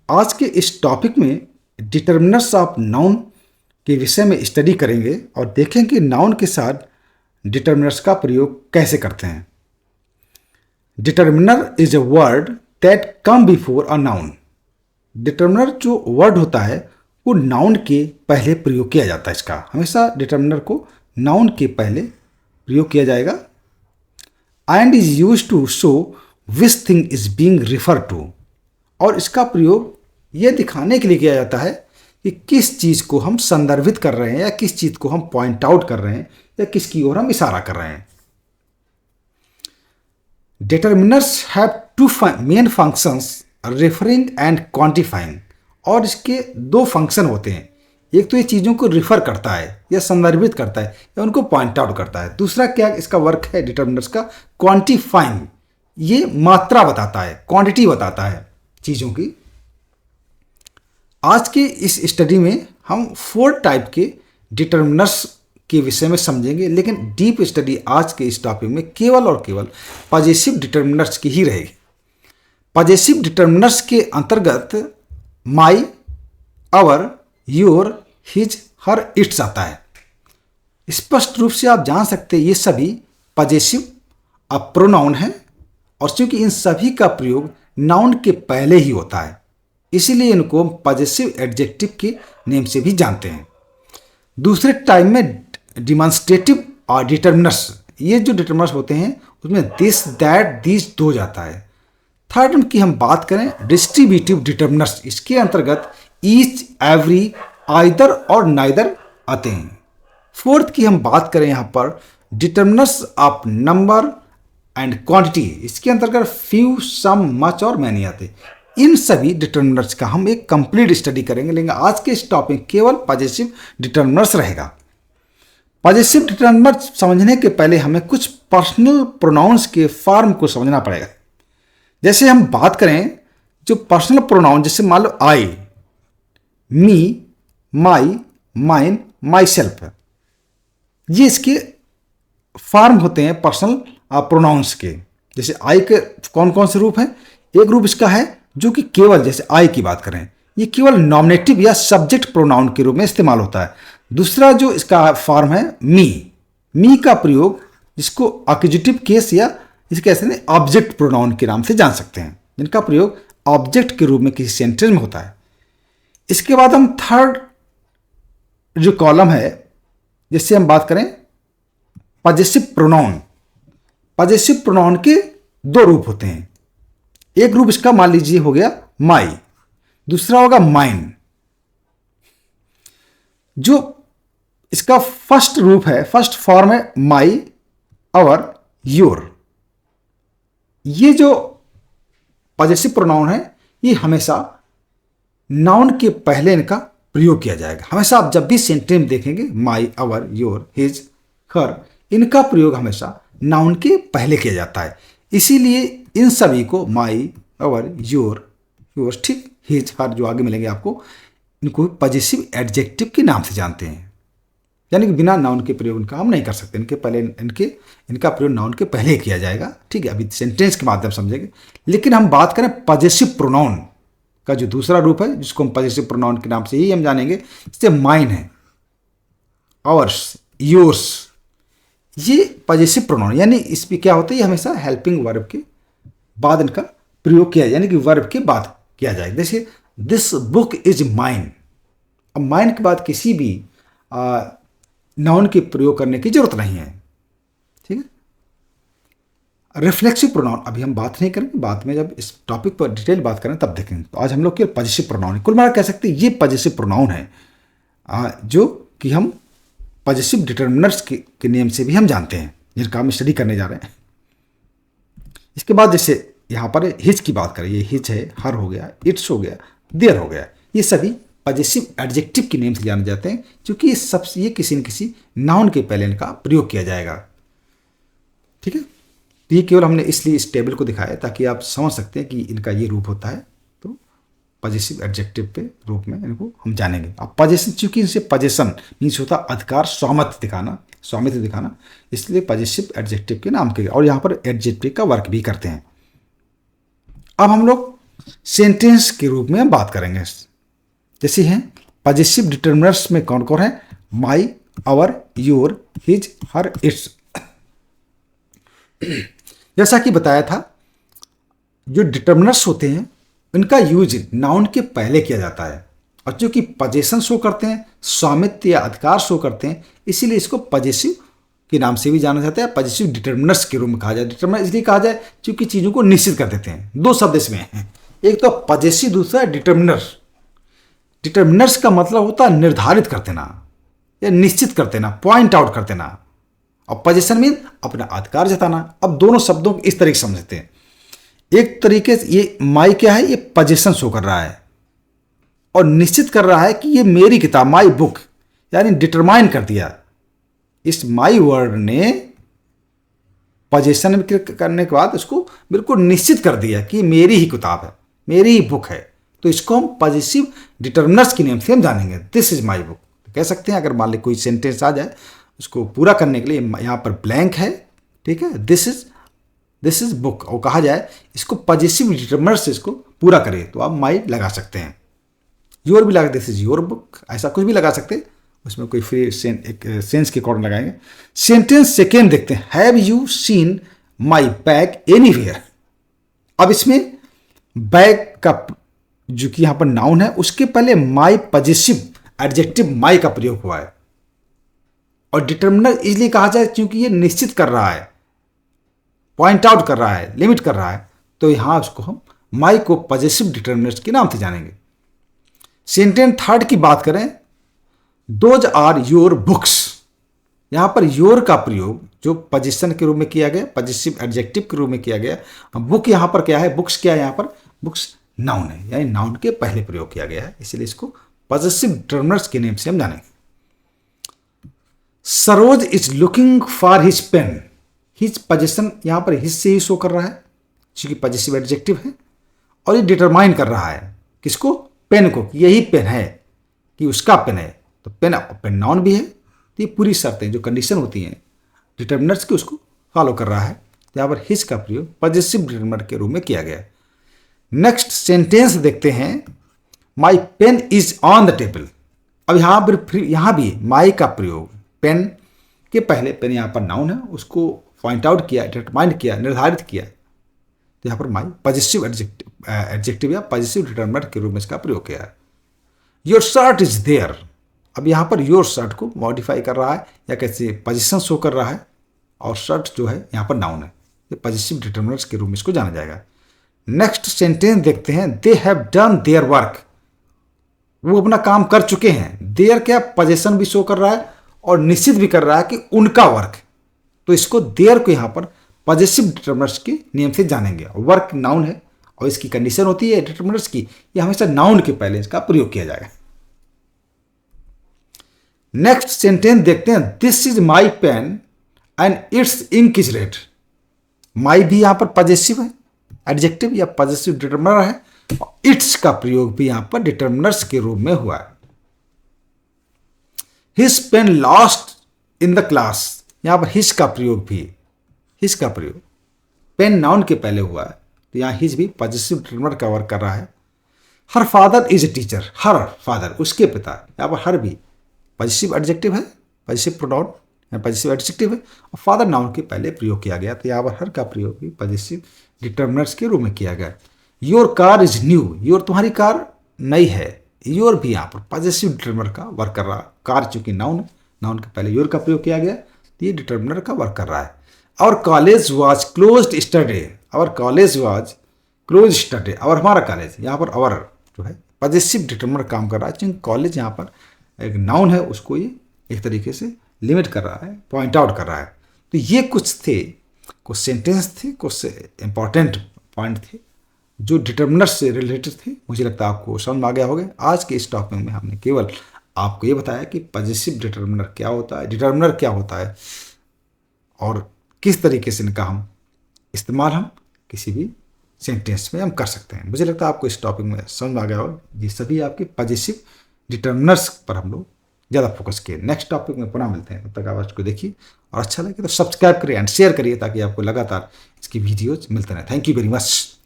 आज के इस टॉपिक में डिटर्मिनर्स ऑफ नाउन के विषय में स्टडी करेंगे और देखेंगे कि नाउन के साथ डिटर्मिनर्स का प्रयोग कैसे करते हैं। Determiner is a word that come before a noun. Determiner जो वर्ड होता है वो नाउन के पहले प्रयोग किया जाता है। इसका हमेशा डिटर्मिनर को नाउन के पहले प्रयोग किया जाएगा। And is use to show which thing is being refer to. और इसका प्रयोग यह दिखाने के लिए किया जाता है कि किस चीज़ को हम संदर्भित कर रहे हैं या किस चीज़ को हम पॉइंट आउट कर रहे हैं या किसकी ओर हम इशारा कर रहे हैं। Determiners have two main functions, referring and quantifying. और इसके दो फंक्शन होते हैं। एक तो ये चीज़ों को रिफर करता है या संदर्भित करता है या उनको पॉइंट आउट करता है। दूसरा क्या इसका वर्क है डिटर्मिनर्स का, क्वांटिफाइंग। ये मात्रा बताता है, क्वांटिटी बताता है चीज़ों की। आज के इस स्टडी में हम 4 टाइप के डिटर्मिनर्स के विषय में समझेंगे, लेकिन डीप स्टडी आज के इस टॉपिक में केवल और केवल पॉजेसिव डिटर्मिनर्स की ही रहेगी। पॉजेसिव डिटर्मिनर्स के अंतर्गत my, our, your, his, her, its आता है। स्पष्ट रूप से आप जान सकते हैं ये सभी पॉजेसिव प्रोनाउन हैं और क्योंकि इन सभी का प्रयोग नाउन के पहले ही होता है इसीलिए इनको हम पॉजेसिव एडजेक्टिव के नेम से भी जानते हैं। दूसरे टाइम में डिमॉन्स्ट्रेटिव और डिटर्मिनर्स, ये जो डिटर्मिनर्स होते हैं उसमें दिस, दैट, दिस, दो जाता है। थर्ड की हम बात करें डिस्ट्रीब्यूटिव डिटर्मिनर्स, इसके अंतर्गत ईच, एवरी, आइदर और नाइदर आते हैं। फोर्थ की हम बात करें यहाँ पर determiners of number and quantity, इसके अंतर्गत फ्यू, सम, मच और मैनी आते हैं। इन सभी डिटर्मिनर्स का हम एक कंप्लीट स्टडी करेंगे, लेकिन आज के इस टॉपिक केवल पॉजेसिव डिटर्मिनर्स रहेगा। पॉजेसिव डिटर्मिनर्स समझने के पहले हमें कुछ पर्सनल प्रोनाउंस के फॉर्म को समझना पड़ेगा। जैसे हम बात करें जो पर्सनल प्रोनाउन, जैसे मान लो आई, मी, माई, माइन, माई सेल्फ, ये इसके फॉर्म होते हैं पर्सनल प्रोनाउंस के। जैसे आई के कौन कौन से रूप हैं? एक रूप इसका है जो कि केवल, जैसे आई की बात करें, ये केवल नॉमिनेटिव या सब्जेक्ट प्रोनाउन के रूप में इस्तेमाल होता है। दूसरा जो इसका फॉर्म है मी का प्रयोग जिसको एक्यूजेटिव केस या इसे कहते हैं ऑब्जेक्ट प्रोनाउन के नाम से जान सकते हैं, जिनका प्रयोग ऑब्जेक्ट के रूप में किसी सेंटेंस में होता है। इसके बाद हम थर्ड जो कॉलम है, जिससे हम बात करें पॉजेसिव प्रोनाउन। पॉजेसिव प्रोनाउन के 2 रूप होते हैं। एक रूप इसका मान लीजिए हो गया माई, दूसरा होगा माइन। जो इसका फर्स्ट रूप है, फर्स्ट फॉर्म है माई, आवर, योर। ये जो पॉजेसिव प्रोनाउन है ये हमेशा नाउन के पहले इनका प्रयोग किया जाएगा। हमेशा आप जब भी सेंटेंस देखेंगे माई, आवर, योर, हिज, हर, इनका प्रयोग हमेशा नाउन के पहले किया जाता है। इसीलिए इन सभी को माई, आवर, योर, योर, ठीक, हिज, हर जो आगे मिलेंगे आपको, इनको पॉजेसिव एडजेक्टिव के नाम से जानते हैं। यानी कि बिना नाउन के प्रयोग इनका हम नहीं कर सकते, इनके पहले इनका प्रयोग नाउन के पहले ही किया जाएगा। ठीक है, अभी सेंटेंस के माध्यम समझेंगे। लेकिन हम बात करें पॉजेसिव प्रोनाउन का जो दूसरा रूप है, जिसको हम पॉजेसिव प्रोनाउन के नाम से ही हम जानेंगे, जैसे माइन है, आवर्स, योर्स, ये पॉजेसिव प्रोनाउन, यानी इसमें क्या होता है, ये हमेशा हेल्पिंग वर्ब के बाद इनका प्रयोग किया, यानी कि वर्ब के बाद किया जाएगा। जैसे दिस बुक इज माइन। अब माइन के बाद किसी भी नाउन के प्रयोग करने की जरूरत नहीं है। ठीक है। रिफ्लेक्सिव प्रोनाउन अभी हम बात नहीं करेंगे, बाद में जब इस टॉपिक पर डिटेल बात करें तब देखेंगे। तो आज हम लोग केवल पॉजेसिव प्रोनाउन, कुल मिला कह सकते हैं ये पॉजेसिव प्रोनाउन है जो कि हम पॉजेसिव डिटर्मिनर्स के नेम से भी हम जानते हैं, जिनका हम स्टडी करने जा रहे हैं। इसके बाद जैसे यहाँ पर हिज की बात करें, ये हिज है, हर हो गया, इट्स हो गया, देयर हो गया, ये सभी पॉजेसिव एडजेक्टिव के नेम से जाने जाते हैं, क्योंकि ये किसी न किसी नाउन के पहले इनका प्रयोग किया जाएगा। ठीक है, तो ये केवल हमने इसलिए इस टेबल को दिखाया ताकि आप समझ सकते हैं कि इनका ये रूप होता है। तो पॉजेसिव एडजेक्टिव के रूप में इनको हम जानेंगे। अब पॉजेशन, चूंकि इनसे पॉजेशन मीन्स होता अधिकार, स्वामित्व दिखाना, इसलिए पॉजेसिव एडजेक्टिव के नाम के, और यहाँ पर एडजेक्टिव का वर्क भी करते हैं। अब हम लोग सेंटेंस के रूप में हम बात करेंगे। जैसे हैं पॉजिटिव डिटरमिनर्स में कौन कौन है? My, our, your, his, her, its. जैसा कि बताया था, जो डिटरमिनर्स होते हैं इनका यूज नाउन के पहले किया जाता है, और चूंकि पजेशन शो करते हैं, स्वामित्व या अधिकार शो करते हैं, इसीलिए इसको पजेसिव के नाम से भी जाना जाता है, पजेसिव डिटरमिनर्स के रूप में कहा जाए। डिटरमिनर इसलिए कहा जाए क्योंकि चीज़ों को निश्चित कर देते हैं। दो शब्द इसमें हैं, एक तो पजेसिव, दूसरा डिटरमिनर। डिटरमिनर्स का मतलब होता है निर्धारित कर देना या निश्चित कर देना, पॉइंट आउट कर देना, और पजेशन मीन अपना अधिकार जताना। अब दोनों शब्दों को इस तरीके से समझते हैं। एक तरीके से ये माई क्या है? ये पजेशन शो कर रहा है और निश्चित कर रहा है कि ये मेरी किताब, माई बुक, यानी डिटरमाइन कर दिया। इस माई वर्ड ने पजेशन करने के बाद इसको बिल्कुल निश्चित कर दिया कि मेरी ही किताब है, मेरी ही बुक है। तो इसको हम पजेसिव डिटरमिनर्स के नेम से हम जानेंगे। दिस इज माई बुक कह सकते हैं। अगर मान ली कोई सेंटेंस आ जाए, उसको पूरा करने के लिए यहाँ पर ब्लैंक है, ठीक है, दिस इज बुक, और कहा जाए इसको पजेसिव डिटरमिनर से इसको पूरा करे तो आप माई लगा सकते हैं। योर भी लगा, दिस इज योर बुक, ऐसा कुछ भी लगा सकते हैं। उसमें कोई फ्री सेंस के अकॉर्डिंग लगाएंगे। सेंटेंस सेकेंड देखते हैं, have you seen my bag anywhere. अब इसमें बैग का जो कि यहां पर नाउन है, उसके पहले माई पजेसिव एडजेक्टिव माई का प्रयोग हुआ है, और डिटरमिनर इसलिए कहा जाए क्योंकि ये निश्चित कर रहा है, पॉइंट आउट कर रहा है, लिमिट कर रहा है। तो यहां उसको हम माई को पजेसिव डिटरमिनर्स के नाम से जानेंगे। सेंटेंस थर्ड की बात करें, दोज आर योर बुक्स। यहां पर योर का प्रयोग जो पजेशन के रूप में किया गया, पजेसिव एडजेक्टिव के रूप में किया गया। बुक यहां पर क्या है? बुक्स क्या है? यहां पर बुक्स नाउन है, यानी नाउन के पहले प्रयोग किया गया है, इसलिए इसको पजेसिव डिटरमिनर्स के नेम से हम जानेंगे। Saroj is looking for his pen. His possession यहां पर हिज से ही शो कर रहा है क्योंकि पजेसिव एडजेक्टिव है, और ये डिटरमाइन कर रहा है किसको? पेन को, यही पेन है, कि उसका पेन है। तो पेन नाउन भी है, तो ये पूरी शर्तें जो कंडीशन होती हैं डिटरमिनर्स की उसको फॉलो कर रहा है। तो यहाँ पर हिज का प्रयोग पजेसिव डिटरमिनर के रूप में किया गया है। नेक्स्ट सेंटेंस देखते हैं, my pen is on the table. अब यहाँ भी माई का प्रयोग, पेन के पहले, पेन यहाँ पर नाउन है, उसको पॉइंट आउट किया, डिटरमाइन किया, निर्धारित किया। तो यहाँ पर माई पजेसिव एडजेक्टिव या पजेसिव डिटरमिनर के रूप में इसका प्रयोग किया है। Your shirt is there. अब यहाँ पर योर शर्ट को मॉडिफाई कर रहा है या कैसे पजेशन शो कर रहा है, और शर्ट जो है यहाँ पर नाउन है, ये पजेसिव डिटरमिनर्स के रूप में इसको जाना जाएगा। नेक्स्ट सेंटेंस देखते हैं, they have done their work. वो अपना काम कर चुके हैं। देयर क्या? पजेशन भी शो कर रहा है और निश्चित भी कर रहा है कि उनका वर्क। तो इसको देयर को यहाँ पर पजेसिव डिटरमिनर्स के नेम से जानेंगे। वर्क नाउन है और इसकी कंडीशन होती है डिटरमिनर्स की, ये हमेशा नाउन के पहले इसका प्रयोग किया जाएगा। नेक्स्ट सेंटेंस देखते हैं, this is my pen and its ink is red. My भी यहां पर पजेसिव है, एडजेक्टिव या पजेसिव डिटरमिनर है, और इट्स का प्रयोग भी यहां पर डिटरमिनर्स के रूप में हुआ है। His pen lost in the class. यहां पर हिज का प्रयोग भी, हिज का प्रयोग पेन नाउन के पहले हुआ है, तो यहां हिज भी पजेसिव डिटरमिनर का वर्क कर रहा है। Her father is a teacher. Her father, उसके पिता, यहां पर हर भी पजेसिव एडजेक्टिव है, पजेसिव प्रोनाउन या पजेसिव एडजेक्टिव है, और फादर नाउन के पहले प्रयोग किया गया। तो यहाँ पर हर का प्रयोग भी पजेसिव डिटरमिनर्स के रूप में किया गया। Your car is new. Your तुम्हारी कार नई है। योर भी यहाँ पर पजेसिव डिटरमिनर का वर्क कर रहा है। कार चूंकि नाउन है, नाउन के पहले योर का प्रयोग किया गया, तो ये डिटरमिनर का वर्क कर रहा है। और कॉलेज वॉज क्लोज्ड स्टरडे। और कॉलेज वॉज क्लोज स्टरडे। और हमारा कॉलेज, यहाँ पर और जो है पजेसिव डिटरमिनर काम कर रहा है, क्योंकि कॉलेज यहाँ पर एक नाउन है, उसको ये एक तरीके से लिमिट कर रहा है, पॉइंट आउट कर रहा है। तो ये कुछ थे, कुछ सेंटेंस थे, कुछ इंपॉर्टेंट पॉइंट थे जो डिटरमिनर से रिलेटेड थे। मुझे लगता है आपको समझ में आ गया होगा। आज के इस टॉपिक में हमने केवल आपको ये बताया कि पजेसिव डिटरमिनर क्या होता है, डिटरमिनर क्या होता है, और किस तरीके से इनका हम इस्तेमाल हम किसी भी सेंटेंस में हम कर सकते हैं। मुझे लगता है आपको इस टॉपिक में समझ में आ गया होगा। ये सभी आपके पजेसिव डिटरमिनर्स पर हम लोग ज़्यादा फोकस किए। नेक्स्ट टॉपिक में पुनः मिलते हैं, तब तक आप इसको देखिए, और अच्छा लगे तो सब्सक्राइब करिए एंड शेयर करिए ताकि आपको लगातार इसकी वीडियोज मिलते रहें। Thank you very much.